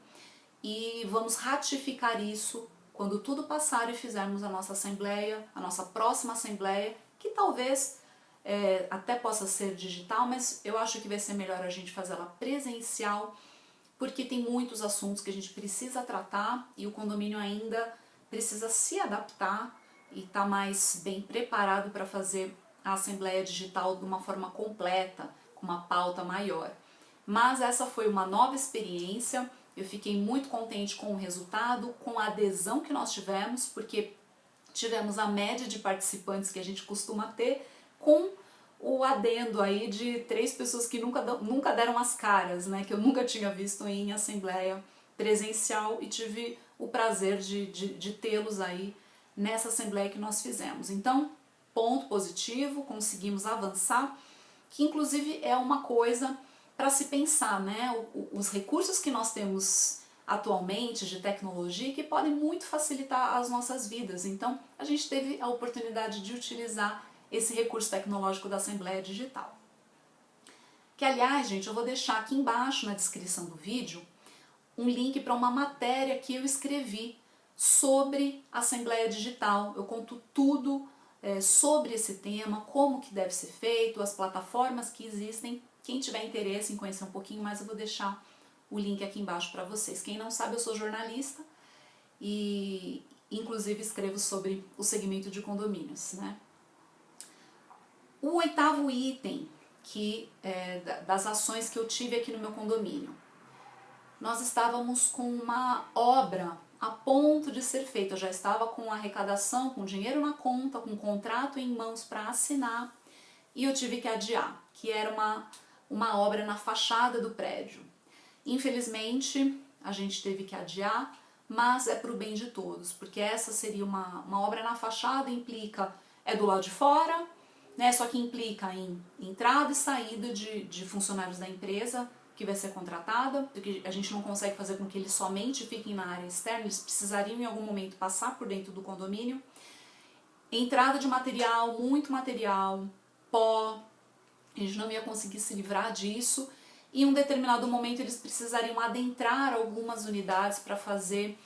e vamos ratificar isso quando tudo passar e fizermos a nossa assembleia, a nossa próxima assembleia, que talvez até possa ser digital, mas eu acho que vai ser melhor a gente fazer ela presencial, porque tem muitos assuntos que a gente precisa tratar e o condomínio ainda precisa se adaptar e estar mais bem preparado para fazer a assembleia digital de uma forma completa, com uma pauta maior. Mas essa foi uma nova experiência, eu fiquei muito contente com o resultado, com a adesão que nós tivemos, porque tivemos a média de participantes que a gente costuma ter, com o adendo aí de 3 pessoas que nunca deram as caras, né, que eu nunca tinha visto em assembleia presencial e tive o prazer de tê-los aí nessa assembleia que nós fizemos. Então, ponto positivo, conseguimos avançar, que inclusive é uma coisa para se pensar, né, os recursos que nós temos atualmente de tecnologia que podem muito facilitar as nossas vidas. Então, a gente teve a oportunidade de utilizar esse recurso tecnológico da Assembleia Digital. Que, aliás, gente, eu vou deixar aqui embaixo na descrição do vídeo um link para uma matéria que eu escrevi sobre a Assembleia Digital. Eu conto tudo sobre esse tema, como que deve ser feito, as plataformas que existem. Quem tiver interesse em conhecer um pouquinho mais, eu vou deixar o link aqui embaixo para vocês. Quem não sabe, eu sou jornalista e inclusive escrevo sobre o segmento de condomínios, né? O 8º item das ações que eu tive aqui no meu condomínio. Nós estávamos com uma obra a ponto de ser feita. Eu já estava com a arrecadação, com dinheiro na conta, com um contrato em mãos para assinar e eu tive que adiar, que era uma obra na fachada do prédio. Infelizmente, a gente teve que adiar, mas é para o bem de todos, porque essa seria uma obra na fachada, implica, do lado de fora, né, só que implica em entrada e saída de funcionários da empresa que vai ser contratada, porque a gente não consegue fazer com que eles somente fiquem na área externa, eles precisariam em algum momento passar por dentro do condomínio. Entrada de material, muito material, pó, a gente não ia conseguir se livrar disso, e em um determinado momento eles precisariam adentrar algumas unidades para fazer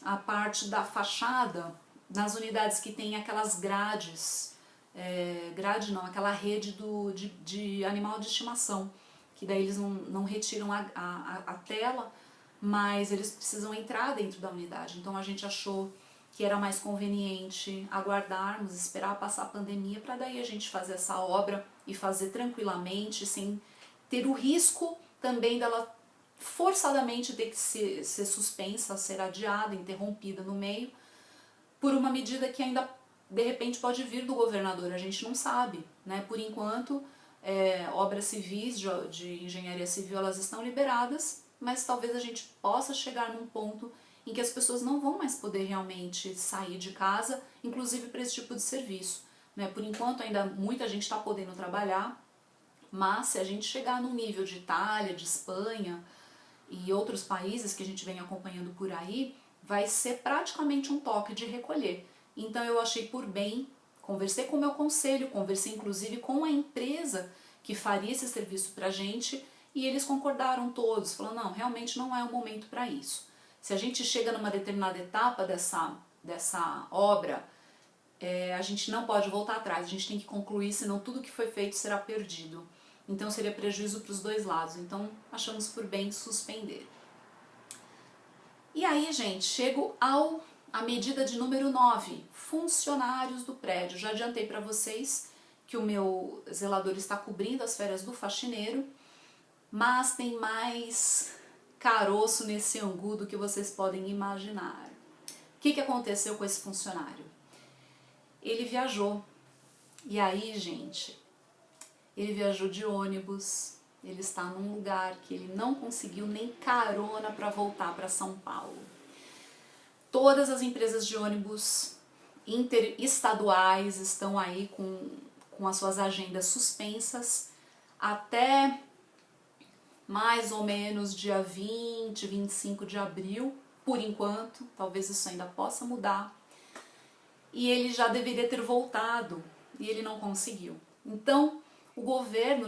a parte da fachada, nas unidades que tem aquelas grades, aquela rede de animal de estimação, que daí eles não retiram a tela, mas eles precisam entrar dentro da unidade. Então a gente achou que era mais conveniente aguardarmos, esperar passar a pandemia, para daí a gente fazer essa obra e fazer tranquilamente, sem ter o risco também dela forçadamente ter que ser suspensa, ser adiada, interrompida no meio, por uma medida que ainda de repente pode vir do governador, a gente não sabe, né? Por enquanto, obras civis de engenharia civil, elas estão liberadas, mas talvez a gente possa chegar num ponto em que as pessoas não vão mais poder realmente sair de casa, inclusive para esse tipo de serviço, né? Por enquanto ainda muita gente está podendo trabalhar, mas se a gente chegar num nível de Itália, de Espanha e outros países que a gente vem acompanhando por aí, vai ser praticamente um toque de recolher. Então eu achei por bem, conversei com o meu conselho, conversei inclusive com a empresa que faria esse serviço para a gente, e eles concordaram todos, falando, não, realmente não é o momento para isso. Se a gente chega numa determinada etapa dessa dessa obra, a gente não pode voltar atrás, a gente tem que concluir, senão tudo que foi feito será perdido. Então seria prejuízo para os dois lados, então achamos por bem suspender. E aí, gente, chego à medida de número 9, funcionários do prédio. Já adiantei para vocês que o meu zelador está cobrindo as férias do faxineiro, mas tem mais caroço nesse angu do que vocês podem imaginar. O que aconteceu com esse funcionário? Ele viajou. E aí, gente, ele viajou de ônibus, ele está num lugar que ele não conseguiu nem carona para voltar para São Paulo. Todas as empresas de ônibus interestaduais estão aí com as suas agendas suspensas até mais ou menos dia 20, 25 de abril, por enquanto, talvez isso ainda possa mudar. E ele já deveria ter voltado e ele não conseguiu. Então, o governo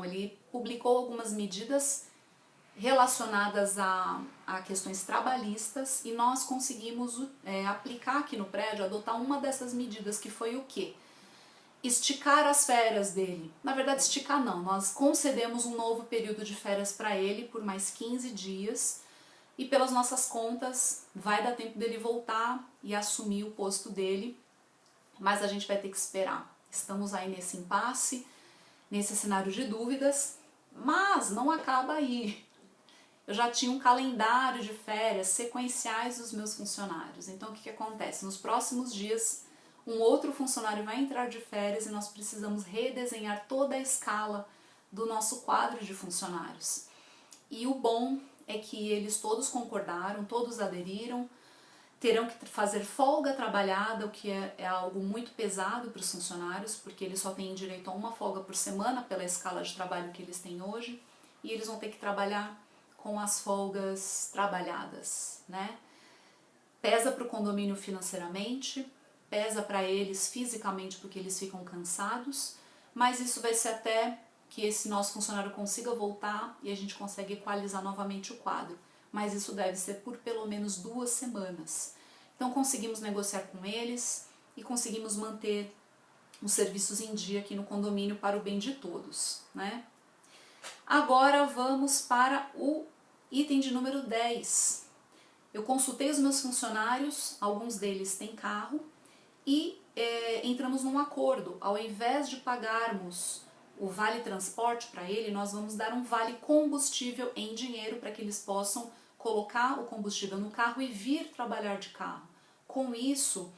ele publicou algumas medidas relacionadas a questões trabalhistas e nós conseguimos aplicar aqui no prédio, adotar uma dessas medidas, que foi o quê? Esticar as férias dele. Na verdade, esticar não, nós concedemos um novo período de férias para ele por mais 15 dias e pelas nossas contas vai dar tempo dele voltar e assumir o posto dele, mas a gente vai ter que esperar. Estamos aí nesse impasse, nesse cenário de dúvidas, mas não acaba aí. Eu já tinha um calendário de férias sequenciais dos meus funcionários. Então o que acontece? Nos próximos dias, um outro funcionário vai entrar de férias e nós precisamos redesenhar toda a escala do nosso quadro de funcionários. E o bom é que eles todos concordaram, todos aderiram, terão que fazer folga trabalhada, o que é algo muito pesado para os funcionários, porque eles só têm direito a uma folga por semana pela escala de trabalho que eles têm hoje, e eles vão ter que trabalhar com as folgas trabalhadas, né? Pesa para o condomínio financeiramente, pesa para eles fisicamente porque eles ficam cansados, mas isso vai ser até que esse nosso funcionário consiga voltar e a gente consegue equalizar novamente o quadro. Mas isso deve ser por pelo menos 2 semanas. Então conseguimos negociar com eles e conseguimos manter os serviços em dia aqui no condomínio para o bem de todos, né? Agora vamos para o item de número 10. Eu consultei os meus funcionários, alguns deles têm carro, e entramos num acordo. Ao invés de pagarmos o vale transporte para ele, nós vamos dar um vale combustível em dinheiro para que eles possam colocar o combustível no carro e vir trabalhar de carro. Com isso,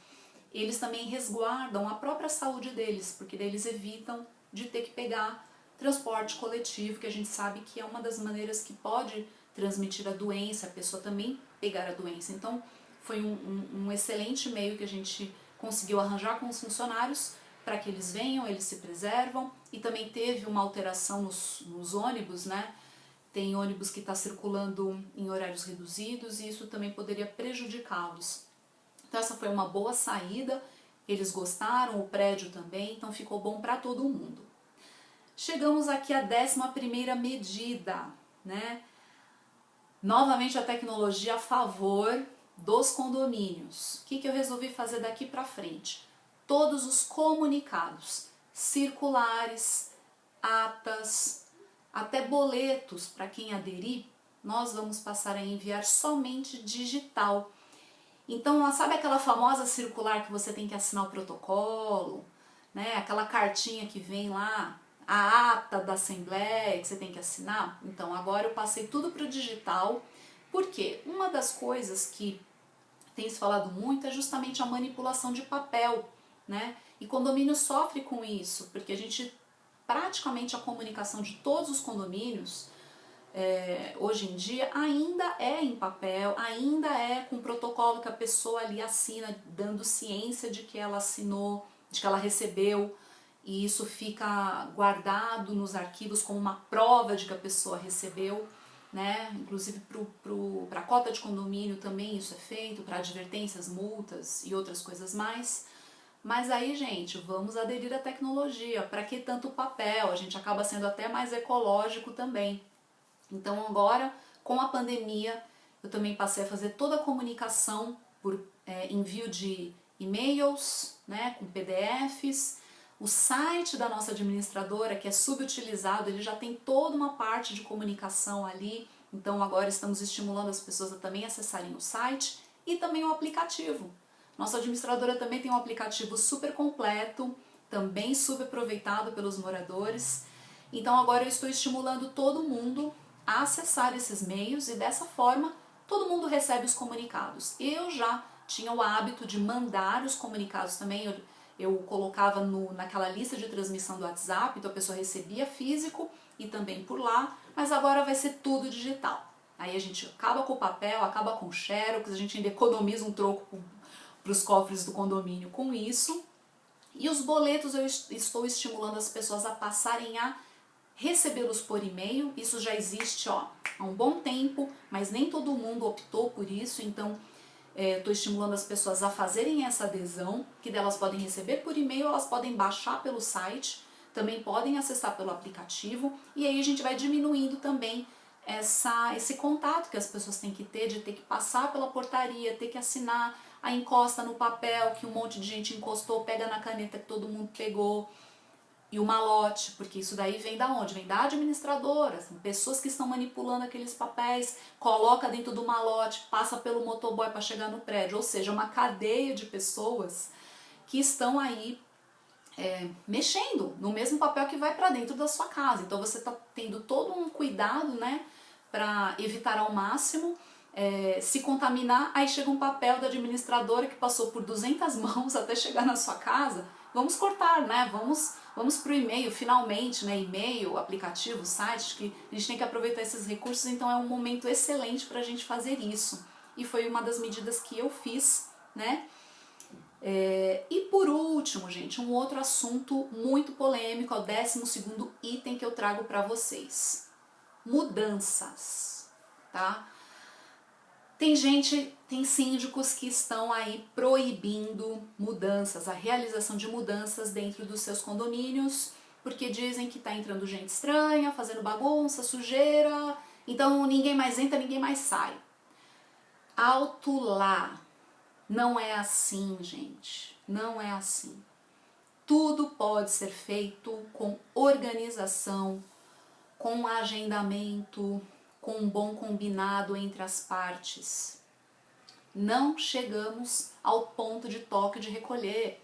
eles também resguardam a própria saúde deles, porque daí eles evitam de ter que pegar transporte coletivo, que a gente sabe que é uma das maneiras que pode transmitir a doença, a pessoa também pegar a doença. Então, foi um excelente meio que a gente conseguiu arranjar com os funcionários para que eles venham, eles se preservam, e também teve uma alteração nos ônibus, né? Tem ônibus que está circulando em horários reduzidos e isso também poderia prejudicá-los. Então essa foi uma boa saída, eles gostaram, o prédio também, então ficou bom para todo mundo. Chegamos aqui à 11ª medida, né? Novamente a tecnologia a favor dos condomínios. O que eu resolvi fazer daqui para frente? Todos os comunicados, circulares, atas, até boletos para quem aderir, nós vamos passar a enviar somente digital. Então, sabe aquela famosa circular que você tem que assinar o protocolo, né? Aquela cartinha que vem lá, a ata da assembleia que você tem que assinar? Então, agora eu passei tudo para o digital, porque uma das coisas que tem se falado muito é justamente a manipulação de papel, né? E condomínio sofre com isso, porque a gente, praticamente a comunicação de todos os condomínios, hoje em dia, ainda é em papel, ainda é com protocolo que a pessoa ali assina, dando ciência de que ela assinou, de que ela recebeu, e isso fica guardado nos arquivos como uma prova de que a pessoa recebeu, né? Inclusive para a cota de condomínio também isso é feito, para advertências, multas e outras coisas mais. Mas aí, gente, vamos aderir à tecnologia. Para que tanto papel? A gente acaba sendo até mais ecológico também. Então agora, com a pandemia, Eu também passei a fazer toda a comunicação por envio de e-mails, né, com PDFs. O site da nossa administradora, que é subutilizado, ele já tem toda uma parte de comunicação ali. Então agora estamos estimulando as pessoas a também acessarem o site e também o aplicativo. Nossa administradora também tem um aplicativo super completo, também subaproveitado pelos moradores. Então agora eu estou estimulando todo mundo a acessar esses meios e dessa forma todo mundo recebe os comunicados. Eu já tinha o hábito de mandar os comunicados também, eu colocava naquela lista de transmissão do WhatsApp, então a pessoa recebia físico e também por lá, mas agora vai ser tudo digital. Aí a gente acaba com o papel, acaba com o xerox, a gente ainda economiza um troco para os cofres do condomínio com isso. E os boletos eu estou estimulando as pessoas a passarem a recebê-los por e-mail. Isso já existe há um bom tempo, mas nem todo mundo optou por isso, então estou estimulando as pessoas a fazerem essa adesão, que delas podem receber por e-mail, elas podem baixar pelo site, também podem acessar pelo aplicativo, e aí a gente vai diminuindo também esse contato que as pessoas têm que ter, de ter que passar pela portaria, ter que assinar, a encosta no papel que um monte de gente encostou, pega na caneta que todo mundo pegou, e o malote, porque isso daí vem da onde? Vem da administradora, assim, pessoas que estão manipulando aqueles papéis, coloca dentro do malote, passa pelo motoboy para chegar no prédio, ou seja, uma cadeia de pessoas que estão aí mexendo no mesmo papel que vai para dentro da sua casa. Então você está tendo todo um cuidado, né, para evitar ao máximo se contaminar. Aí chega um papel da administradora que passou por 200 mãos até chegar na sua casa. Vamos cortar, né? Vamos para o e-mail, finalmente, né? E-mail, aplicativo, site, que a gente tem que aproveitar esses recursos, então é um momento excelente para a gente fazer isso. E foi uma das medidas que eu fiz, né? E por último, gente, um outro assunto muito polêmico, é o 12º item que eu trago para vocês. Mudanças, tá? Tem síndicos que estão aí proibindo mudanças, a realização de mudanças dentro dos seus condomínios, porque dizem que está entrando gente estranha, fazendo bagunça, sujeira, então ninguém mais entra, ninguém mais sai. Alto lá! Não é assim, gente, não é assim. Tudo pode ser feito com organização, com agendamento, com um bom combinado entre as partes. Não chegamos ao ponto de toque de recolher.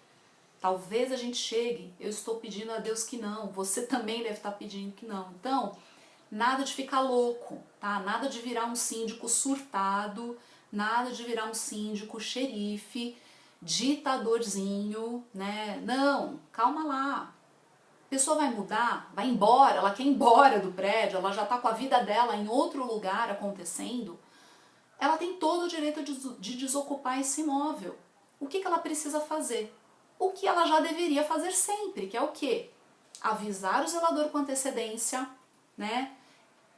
Talvez a gente chegue, eu estou pedindo a Deus que não, você também deve estar pedindo que não. Então, nada de ficar louco, tá? Nada de virar um síndico surtado, nada de virar um síndico xerife, ditadorzinho, né? Não, calma lá. A pessoa vai mudar, vai embora, ela quer ir embora do prédio, ela já está com a vida dela em outro lugar acontecendo. Ela tem todo o direito de desocupar esse imóvel. O que ela precisa fazer? O que ela já deveria fazer sempre, que é o quê? Avisar o zelador com antecedência, né?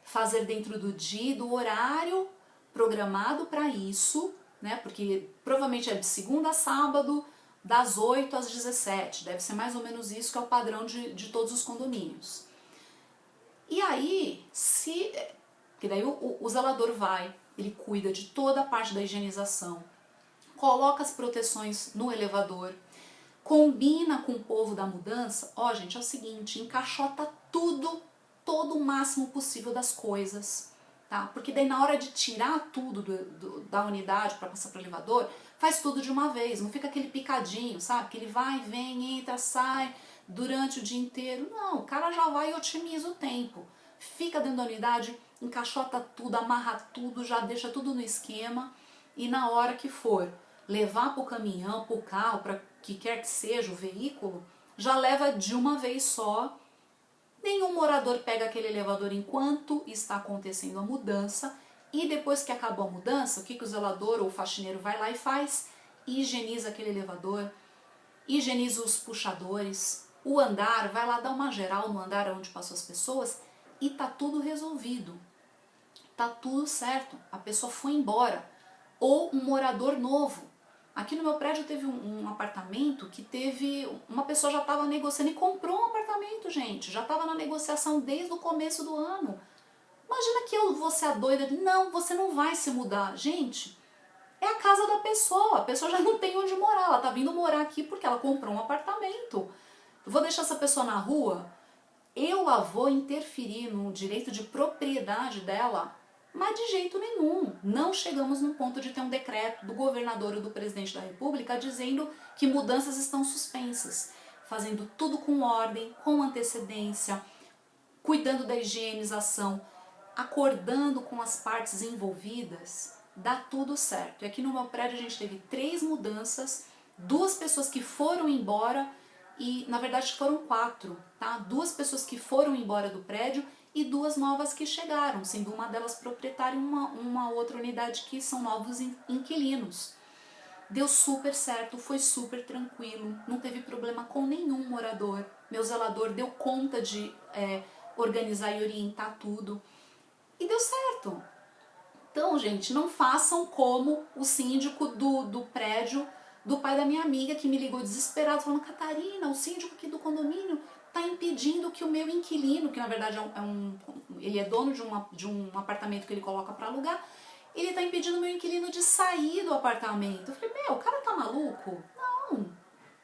Fazer dentro do dia, do horário programado para isso, né? Porque provavelmente é de segunda a sábado, das 8 às 17, deve ser mais ou menos isso que é o padrão de todos os condomínios. E aí, que daí o zelador vai, ele cuida de toda a parte da higienização, coloca as proteções no elevador, combina com o povo da mudança, gente, é o seguinte, encaixota tudo, todo o máximo possível das coisas, tá? Porque daí na hora de tirar tudo da unidade para passar para o elevador, faz tudo de uma vez, não fica aquele picadinho, sabe? Que ele vai, vem, entra, sai durante o dia inteiro. Não, o cara já vai e otimiza o tempo. Fica dentro da unidade, encaixota tudo, amarra tudo, já deixa tudo no esquema e na hora que for levar para o caminhão, para o carro, para que quer que seja o veículo, já leva de uma vez só. Nenhum morador pega aquele elevador enquanto está acontecendo a mudança e depois que acabou a mudança, o que o zelador ou o faxineiro vai lá e faz? Higieniza aquele elevador, higieniza os puxadores, o andar, vai lá dar uma geral no andar onde passou as pessoas e tá tudo resolvido. Tá tudo certo, a pessoa foi embora. Ou um morador novo. Aqui no meu prédio teve um apartamento que uma pessoa já estava negociando e comprou um apartamento, gente. Já estava na negociação desde o começo do ano. Imagina que eu vou ser a doida de, não, você não vai se mudar. Gente, é a casa da pessoa, a pessoa já não tem onde morar, ela tá vindo morar aqui porque ela comprou um apartamento. Eu vou deixar essa pessoa na rua? Eu a vou interferir no direito de propriedade dela? Mas de jeito nenhum. Não chegamos num ponto de ter um decreto do governador ou do presidente da República dizendo que mudanças estão suspensas. Fazendo tudo com ordem, com antecedência, cuidando da higienização, acordando com as partes envolvidas, dá tudo certo. E aqui no meu prédio a gente teve 3 mudanças, 2 pessoas que foram embora e na verdade foram 4, tá? 2 pessoas que foram embora do prédio e 2 novas que chegaram, sendo uma delas proprietária e uma outra unidade que são novos inquilinos. Deu super certo, foi super tranquilo, não teve problema com nenhum morador. Meu zelador deu conta de organizar e orientar tudo e deu certo. Então, gente, não façam como o síndico do prédio do pai da minha amiga, que me ligou desesperado, falando: Catarina, o síndico aqui do condomínio está impedindo que o meu inquilino, que na verdade ele é dono de um apartamento que ele coloca para alugar, ele está impedindo o meu inquilino de sair do apartamento. Eu falei: meu, o cara tá maluco?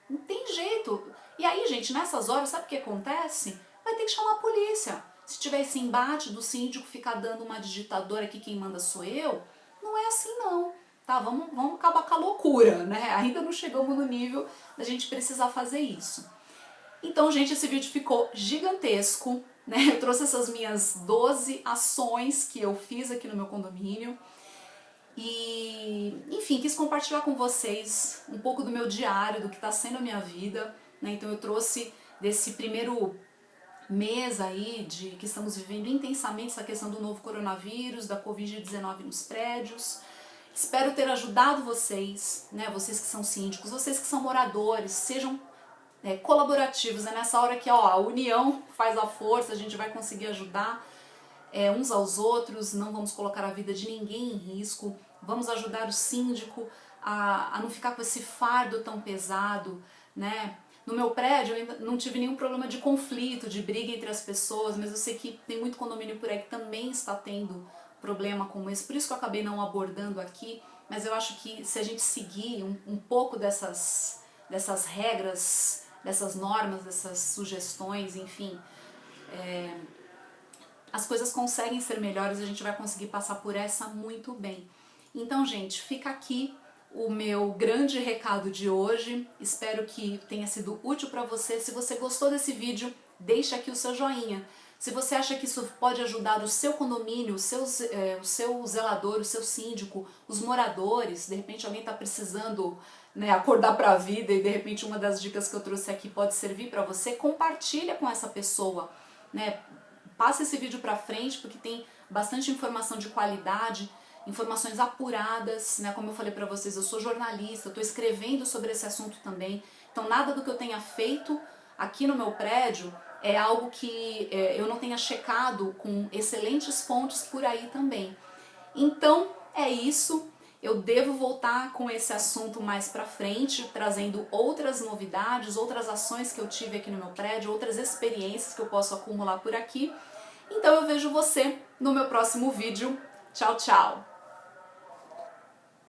Não tem jeito. E aí, gente, nessas horas, sabe o que acontece? Vai ter que chamar a polícia. Se tiver esse embate do síndico ficar dando uma digitadora que quem manda sou eu, não é assim não. Tá, vamos acabar com a loucura, né? Ainda não chegamos no nível da gente precisar fazer isso. Então, gente, esse vídeo ficou gigantesco, né? Eu trouxe essas minhas 12 ações que eu fiz aqui no meu condomínio. E, enfim, quis compartilhar com vocês um pouco do meu diário, do que está sendo a minha vida, né? Então eu trouxe desse primeiro mês aí que estamos vivendo intensamente essa questão do novo coronavírus, da Covid-19 nos prédios. Espero ter ajudado vocês, né? Vocês que são síndicos, vocês que são moradores, sejam colaborativos, é nessa hora que a união faz a força, a gente vai conseguir ajudar uns aos outros, não vamos colocar a vida de ninguém em risco, vamos ajudar o síndico a não ficar com esse fardo tão pesado, né? No meu prédio eu ainda não tive nenhum problema de conflito, de briga entre as pessoas, mas eu sei que tem muito condomínio por aí que também está tendo problema como esse, por isso que eu acabei não abordando aqui, mas eu acho que se a gente seguir um pouco dessas regras, dessas normas, dessas sugestões, enfim, as coisas conseguem ser melhores, a gente vai conseguir passar por essa muito bem. Então, gente, fica aqui o meu grande recado de hoje, espero que tenha sido útil para você. Se você gostou desse vídeo, deixa aqui o seu joinha. Se você acha que isso pode ajudar o seu condomínio, o seu zelador, o seu síndico, os moradores, de repente alguém está precisando, né, acordar para a vida e de repente uma das dicas que eu trouxe aqui pode servir para você, compartilha com essa pessoa, né? Passa esse vídeo para frente porque tem bastante informação de qualidade, informações apuradas, né? Como eu falei para vocês, eu sou jornalista, estou escrevendo sobre esse assunto também, então nada do que eu tenha feito aqui no meu prédio é algo que eu não tenha checado com excelentes fontes por aí também. Então é isso, eu devo voltar com esse assunto mais pra frente, trazendo outras novidades, outras ações que eu tive aqui no meu prédio, outras experiências que eu posso acumular por aqui. Então eu vejo você no meu próximo vídeo. Tchau, tchau!